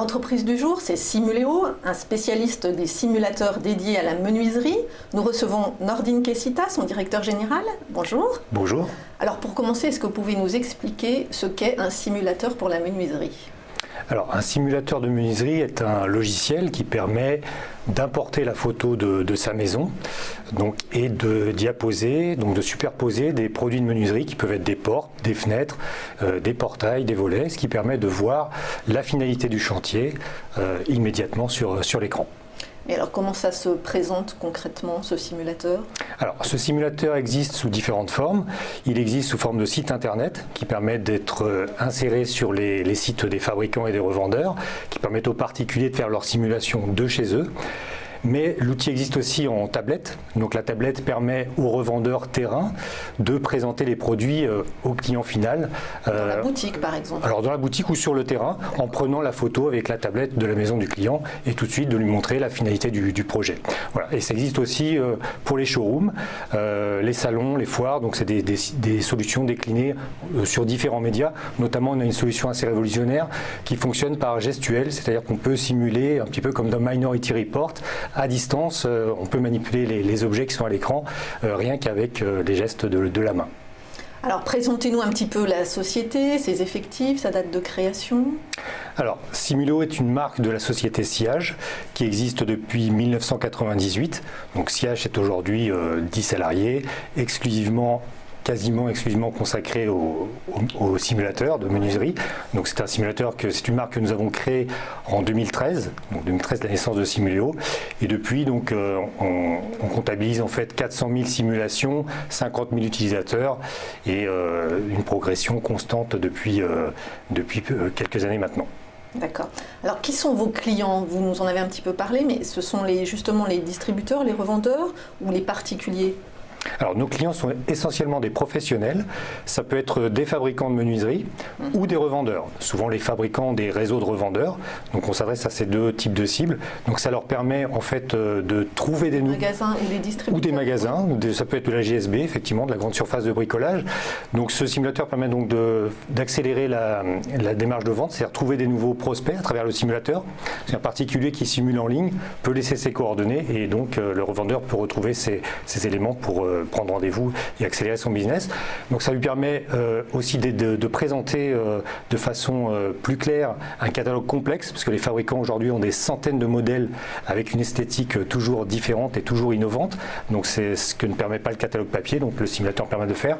L'entreprise du jour, c'est Simuléo, un spécialiste des simulateurs dédiés à la menuiserie. Nous recevons Nordine Kessita, son directeur général. Bonjour. Bonjour. Alors pour commencer, est-ce que vous pouvez nous expliquer ce qu'est un simulateur pour la menuiserie ? Alors, un simulateur de menuiserie est un logiciel qui permet d'importer la photo de sa maison et d'y apposer, donc de superposer des produits de menuiserie qui peuvent être des portes, des fenêtres, des portails, des volets, ce qui permet de voir la finalité du chantier immédiatement sur l'écran. Et alors comment ça se présente concrètement, ce simulateur ? Alors ce simulateur existe sous différentes formes. Il existe sous forme de site internet qui permet d'être inséré sur les sites des fabricants et des revendeurs, qui permettent aux particuliers de faire leur simulation de chez eux. Mais l'outil existe aussi en tablette. Donc la tablette permet aux revendeurs terrain de présenter les produits au client final. Dans la boutique par exemple. Alors dans la boutique ou sur le terrain, en prenant la photo avec la tablette de la maison du client et tout de suite de lui montrer la finalité du projet. Voilà. Et ça existe aussi pour les showrooms, les salons, les foires. Donc c'est des solutions déclinées sur différents médias. Notamment on a une solution assez révolutionnaire qui fonctionne par gestuelle, c'est-à-dire qu'on peut simuler un petit peu comme dans Minority Report. À distance, on peut manipuler les objets qui sont à l'écran rien qu'avec les gestes de la main. Alors présentez-nous un petit peu la société, ses effectifs, sa date de création. Alors Simuléo est une marque de la société Siage qui existe depuis 1998. Donc Siage est aujourd'hui 10 salariés, quasiment exclusivement consacré au simulateur de menuiserie. Donc c'est une marque que nous avons créée en 2013, donc 2013 la naissance de Simuléo. Et depuis donc on comptabilise en fait 400 000 simulations, 50 000 utilisateurs et une progression constante depuis quelques années maintenant. D'accord. Alors qui sont vos clients ? Vous nous en avez un petit peu parlé, mais ce sont justement les distributeurs, les revendeurs ou les particuliers ? Alors nos clients sont essentiellement des professionnels, ça peut être des fabricants de menuiserie ou des revendeurs. Souvent les fabricants ont des réseaux de revendeurs, donc on s'adresse à ces deux types de cibles. Donc ça leur permet en fait de trouver des magasins ou des distributeurs. Ou des magasins, ça peut être de la GSB effectivement, de la grande surface de bricolage. Donc ce simulateur permet donc d'accélérer la démarche de vente, c'est-à-dire trouver des nouveaux prospects à travers le simulateur. C'est un particulier qui simule en ligne, peut laisser ses coordonnées et donc le revendeur peut retrouver ces éléments pour prendre rendez-vous et accélérer son business. Donc ça lui permet aussi de présenter de façon plus claire un catalogue complexe, parce que les fabricants aujourd'hui ont des centaines de modèles avec une esthétique toujours différente et toujours innovante. Donc c'est ce que ne permet pas le catalogue papier, donc le simulateur permet de faire.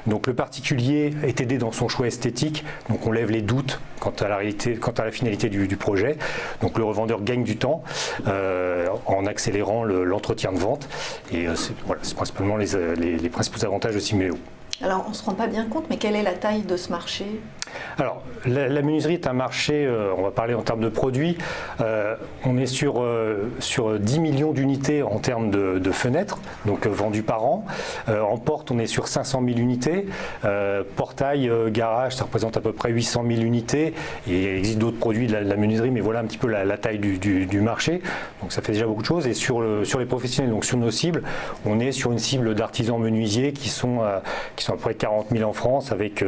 Donc le particulier est aidé dans son choix esthétique, donc on lève les doutes quant à la finalité du projet. Donc le revendeur gagne du temps en accélérant l'entretien de vente. Et c'est principalement les principaux avantages de Simuléo. Alors on ne se rend pas bien compte, mais quelle est la taille de ce marché ? Alors la menuiserie est un marché, on va parler en termes de produits, on est sur 10 millions d'unités en termes de fenêtres, donc vendues par an. En porte on est sur 500 000 unités, portail, garage ça représente à peu près 800 000 unités, et il existe d'autres produits de la menuiserie, mais voilà un petit peu la taille du marché, donc ça fait déjà beaucoup de choses. Et sur les professionnels, donc sur nos cibles, on est sur une cible d'artisans menuisiers qui sont à peu près 40 000 en France, avec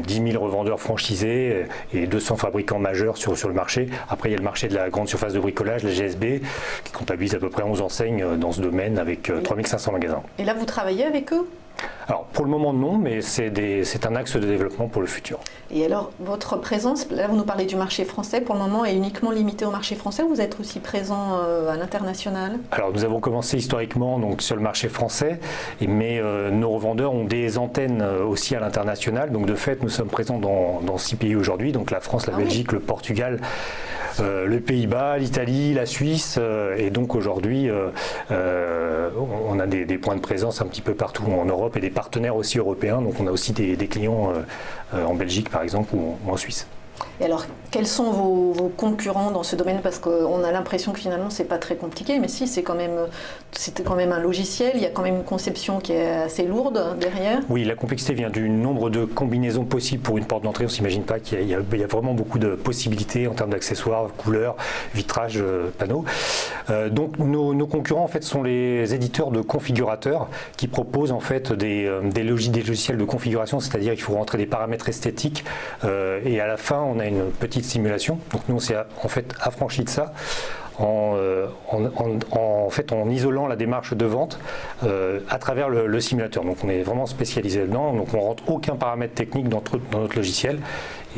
10 000 revendeurs franchisés et 200 fabricants majeurs sur le marché. Après, il y a le marché de la grande surface de bricolage, la GSB, qui comptabilise à peu près 11 enseignes dans ce domaine avec 3500 magasins. Et là, vous travaillez avec eux ? Alors, pour le moment, non, mais c'est un axe de développement pour le futur. Et alors, votre présence, là, vous nous parlez du marché français, pour le moment, est uniquement limitée au marché français, ou vous êtes aussi présent à l'international ? Alors, nous avons commencé historiquement donc, sur le marché français, mais nos revendeurs ont des antennes aussi à l'international. Donc, de fait, nous sommes présents dans 6 pays aujourd'hui, donc la France, la Belgique, le Portugal, les Pays-Bas, l'Italie, la Suisse, et donc aujourd'hui, on a des points de présence un petit peu partout en Europe et des partenaires aussi européens. Donc on a aussi des clients en Belgique par exemple ou en Suisse. Et alors, quels sont vos concurrents dans ce domaine ? Parce qu'on a l'impression que finalement, c'est pas très compliqué, mais si, c'était quand même un logiciel, il y a quand même une conception qui est assez lourde derrière. Oui, la complexité vient du nombre de combinaisons possibles pour une porte d'entrée. On ne s'imagine pas qu'il y a vraiment beaucoup de possibilités en termes d'accessoires, couleurs, vitrage, panneaux. Donc nos concurrents en fait sont les éditeurs de configurateurs qui proposent en fait des logiciels de configuration, c'est-à-dire qu'il faut rentrer des paramètres esthétiques et à la fin on a une petite simulation. Donc nous on s'est en fait affranchi de ça. En isolant la démarche de vente à travers le simulateur. Donc on est vraiment spécialisé dedans, donc on ne rentre aucun paramètre technique dans notre logiciel.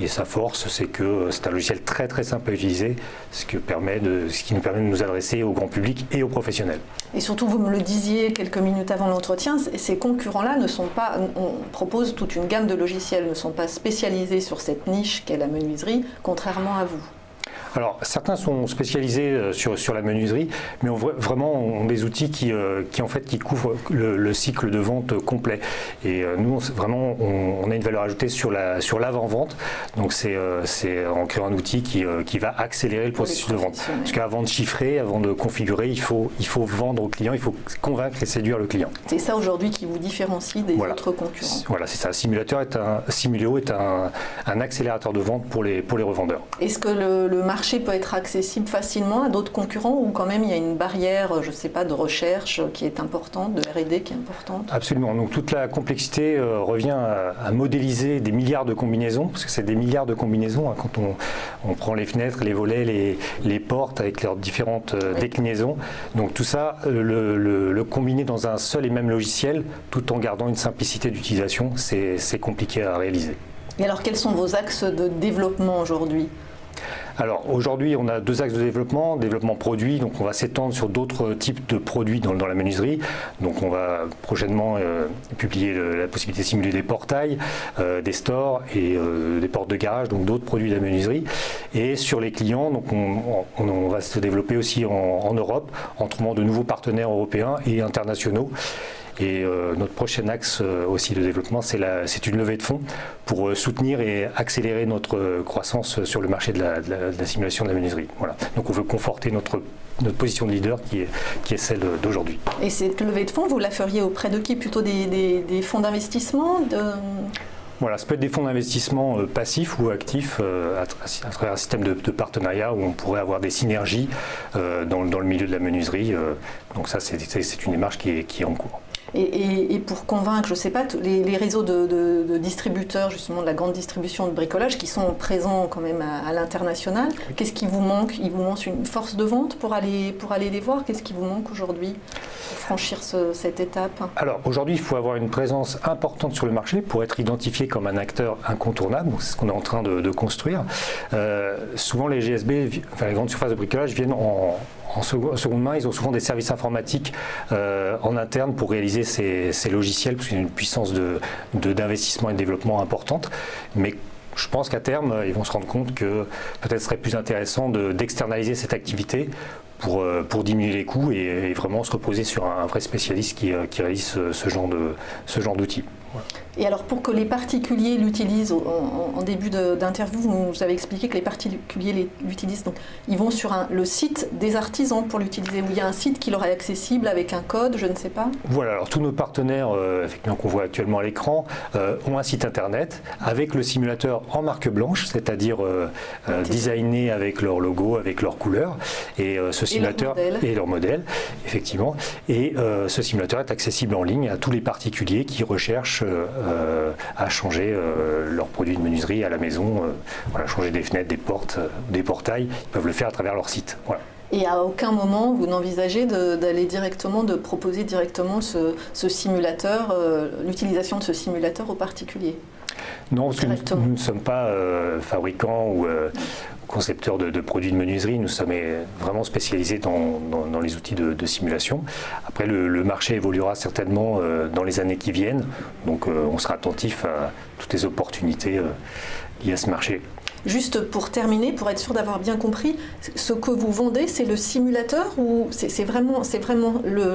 Et sa force, c'est que c'est un logiciel très très simple à utiliser, ce qui nous permet de nous adresser au grand public et aux professionnels. Et surtout, vous me le disiez quelques minutes avant l'entretien, ces concurrents-là proposent toute une gamme de logiciels, ne sont pas spécialisés sur cette niche qu'est la menuiserie, contrairement à vous. Alors, certains sont spécialisés sur la menuiserie, mais vraiment ont des outils qui couvrent le cycle de vente complet. Et nous, vraiment, on a une valeur ajoutée sur l'avant-vente. Donc, c'est en créant un outil qui va accélérer le processus de vente. Parce qu'avant de chiffrer, avant de configurer, il faut vendre au client, il faut convaincre et séduire le client. C'est ça aujourd'hui qui vous différencie des autres concurrents. Voilà, c'est ça. Simuleo est un accélérateur de vente pour les revendeurs. Est-ce que le marché peut être accessible facilement à d'autres concurrents ou quand même il y a une barrière, je ne sais pas, de recherche qui est importante, de R&D qui est importante? Absolument. Donc toute la complexité revient à modéliser des milliards de combinaisons, parce que c'est des milliards de combinaisons hein, quand on prend les fenêtres, les volets, les portes avec leurs différentes déclinaisons. Donc tout ça, le combiner dans un seul et même logiciel, tout en gardant une simplicité d'utilisation, c'est compliqué à réaliser. Et alors quels sont vos axes de développement aujourd'hui ? Alors aujourd'hui on a deux axes de développement produit, donc on va s'étendre sur d'autres types de produits dans la menuiserie. Donc on va prochainement publier la possibilité de simuler des portails, des stores et des portes de garage, donc d'autres produits de la menuiserie. Et sur les clients, donc on va se développer aussi en Europe en trouvant de nouveaux partenaires européens et internationaux. Et notre prochain axe aussi de développement, c'est une levée de fonds pour soutenir et accélérer notre croissance sur le marché de la simulation de la menuiserie. Voilà. Donc on veut conforter notre position de leader qui est celle d'aujourd'hui. Et cette levée de fonds, vous la feriez auprès de qui? Plutôt des fonds d'investissement Voilà, ça peut être des fonds d'investissement passifs ou actifs à travers un système de partenariat où on pourrait avoir des synergies dans le milieu de la menuiserie. Donc ça, c'est une démarche qui est en cours. Et pour convaincre, je ne sais pas, les réseaux de distributeurs, justement de la grande distribution de bricolage qui sont présents quand même à l'international, qu'est-ce qui vous manque? Il vous manque une force de vente pour aller les voir? Qu'est-ce qui vous manque aujourd'hui pour franchir cette étape? Alors aujourd'hui, il faut avoir une présence importante sur le marché pour être identifié comme un acteur incontournable. C'est ce qu'on est en train de construire. Souvent les GSB, enfin les grandes surfaces de bricolage viennent en seconde main, ils ont souvent des services informatiques en interne pour réaliser ces logiciels, parce qu'il y a une puissance d'investissement et de développement importante. Mais je pense qu'à terme, ils vont se rendre compte que peut-être ce serait plus intéressant d'externaliser cette activité pour diminuer les coûts et vraiment se reposer sur un vrai spécialiste qui réalise ce genre d'outils. Voilà. Et alors pour que les particuliers l'utilisent, en début d'interview, vous nous avez expliqué que les particuliers l'utilisent, donc ils vont sur le site des artisans pour l'utiliser, où il y a un site qui leur est accessible avec un code, je ne sais pas. Voilà, alors tous nos partenaires effectivement qu'on voit actuellement à l'écran ont un site internet avec le simulateur en marque blanche, c'est-à-dire designé avec leur logo, avec leurs couleurs, et ce simulateur et leur modèle, effectivement. Et ce simulateur est accessible en ligne à tous les particuliers qui recherchent à changer leurs produits de menuiserie à la maison, voilà, changer des fenêtres, des portes, des portails, ils peuvent le faire à travers leur site. Voilà. Et à aucun moment vous n'envisagez de proposer directement ce simulateur, l'utilisation de ce simulateur aux particuliers? Non, parce que nous ne sommes pas fabricants ou concepteurs de produits de menuiserie, nous sommes vraiment spécialisés dans les outils de simulation. Après, le marché évoluera certainement dans les années qui viennent, donc on sera attentif à toutes les opportunités liées à ce marché. Juste pour terminer, pour être sûr d'avoir bien compris, ce que vous vendez, c'est le simulateur ou c'est vraiment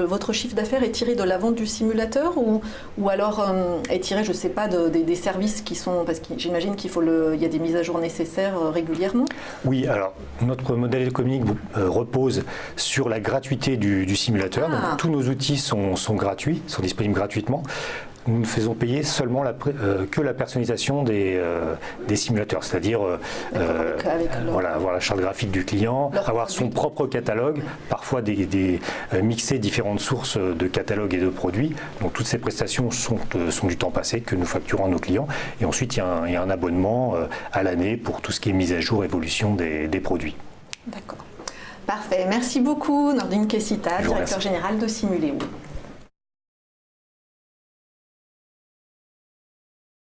votre chiffre d'affaires est tiré de la vente du simulateur ou alors est tiré, je ne sais pas, des services qui sont, parce que j'imagine qu'il y a des mises à jour nécessaires régulièrement? Oui, alors notre modèle économique repose sur la gratuité du simulateur. Donc, tous nos outils sont gratuits, sont disponibles gratuitement. nous ne faisons payer seulement que la personnalisation des simulateurs, c'est-à-dire voilà, avoir la charte graphique du client, avoir son propre catalogue, parfois mixer différentes sources de catalogues et de produits. Donc toutes ces prestations sont du temps passé que nous facturons à nos clients. Et ensuite, il y a un abonnement à l'année pour tout ce qui est mise à jour, évolution des produits. D'accord. Parfait. Merci beaucoup, Nordine Kessita, directeur général de Simuléo.